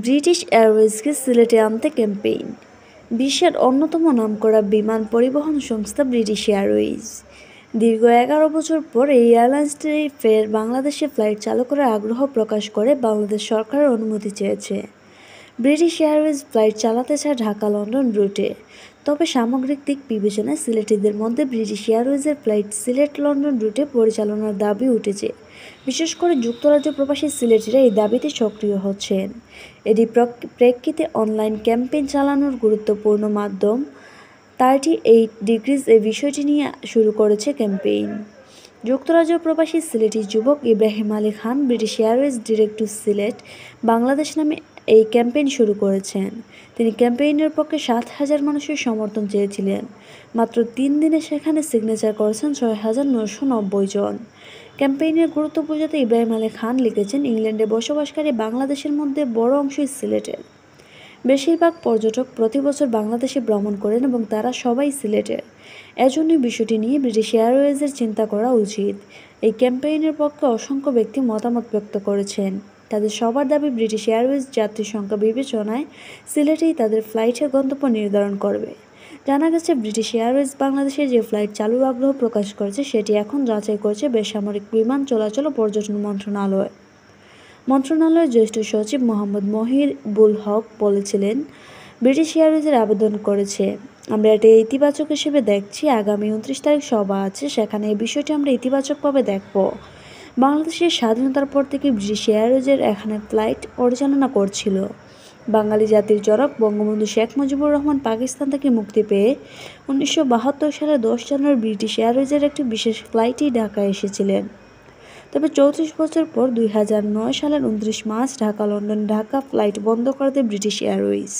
British এয়ারওয়েজকে সিলেটে আনতে campaign. বিশ্বের অন্যতম নামকরা বিমান পরিবহন সংস্থা ব্রিটিশ এয়ারওয়েজ দীর্ঘ 11 বছর পর এই এয়ারলাইন্সটি ফের বাংলাদেশে ফ্লাইট চালু করার আগ্রহ প্রকাশ করে বাংলাদেশ সরকারের অনুমতি চেয়েছে। ব্রিটিশ এয়ারওয়েজ ফ্লাইট চালাতে চায় ঢাকা লন্ডন রুটে, তবে সামগ্রিক দিক বিবেচনায় সিলেটিদের মধ্যে ব্রিটিশ এয়ারওয়েজের ফ্লাইট সিলেট লন্ডন রুটে পরিচালনার দাবি উঠেছে। বিশেষ করে যুক্তরাজ্য প্রবাসী সিলেটিরা এই দাবিতে সক্রিয় হচ্ছেন। এরই প্রেক্ষিতে অনলাইন ক্যাম্পেইন চালানোর গুরুত্বপূর্ণ মাধ্যম 38 ডিগ্রিজ এই বিষয়টি নিয়ে শুরু করেছে ক্যাম্পেইন। যুক্তরাজ্য প্রবাসী সিলেটি যুবক Ibrahim Ali Khan British Airways direct to Sylhet Bangladesh নামে এই ক্যাম্পেইন শুরু করেছেন। তিনি ক্যাম্পেইনের পক্ষে 7,000 মানুষের সমর্থন চেয়েছিলেন। মাত্র 3 দিনে সেখানে সিগনেচার করেছেন 6,990 জন। ক্যাম্পেইনের গুরুত্ব বোঝাতে ইব্রাহিম আলী খান লিখেছেন, ইংল্যান্ডে বসবাসকারী বাংলাদেশের মধ্যে বড় অংশই সিলেটের। বেশিরভাগ পর্যটক প্রতি বছর বাংলাদেশে ভ্রমণ করেন এবং তারা সবাই সিলেটের। এজন্যই বিষয়টি নিয়ে ব্রিটিশ এয়ারওয়েজের চিন্তা করা উচিত। এই ক্যাম্পেইনের পক্ষে অসংখ্য ব্যক্তি মতামত ব্যক্ত করেছেন। তাদের সবার দাবি, ব্রিটিশ এয়ারওয়েজ যাত্রী সংখ্যা বিবেচনায় সিলেটেই তাদের ফ্লাইটের গন্তব্য নির্ধারণ করবে। জানা গেছে, ব্রিটিশ এয়ারওয়েজ বাংলাদেশে যে ফ্লাইট চালুর আগ্রহ প্রকাশ করেছে সেটি এখন যাচাই করছে বেসামরিক বিমান চলাচল ও পর্যটন মন্ত্রণালয়। মন্ত্রণালয়ের জ্যেষ্ঠ সচিব মোহাম্মদ মহিবুল হক বলেছিলেন, ব্রিটিশ এয়ারওয়েজের আবেদন করেছে, আমরা এটা ইতিবাচক হিসেবে দেখছি। আগামী 29 তারিখ সভা আছে, সেখানে এই বিষয়টি আমরা ইতিবাচকভাবে দেখব। বাংলাদেশের স্বাধীনতার পর থেকে ব্রিটিশ এয়ারওয়েজের এখানে ফ্লাইট পরিচালনা করছিল। বাঙালি জাতির জনক বঙ্গবন্ধু শেখ মুজিবুর রহমান পাকিস্তান থেকে মুক্তি পেয়ে 1972 সালে 10 জানুয়ারি ব্রিটিশ এয়ারওয়েজের একটি বিশেষ ফ্লাইটেই ঢাকায় এসেছিলেন। তবে 34 বছর পর 2009 সালের 29 মার্চ ঢাকা লন্ডন ফ্লাইট বন্ধ করে দেয় ব্রিটিশ এয়ারওয়েজ।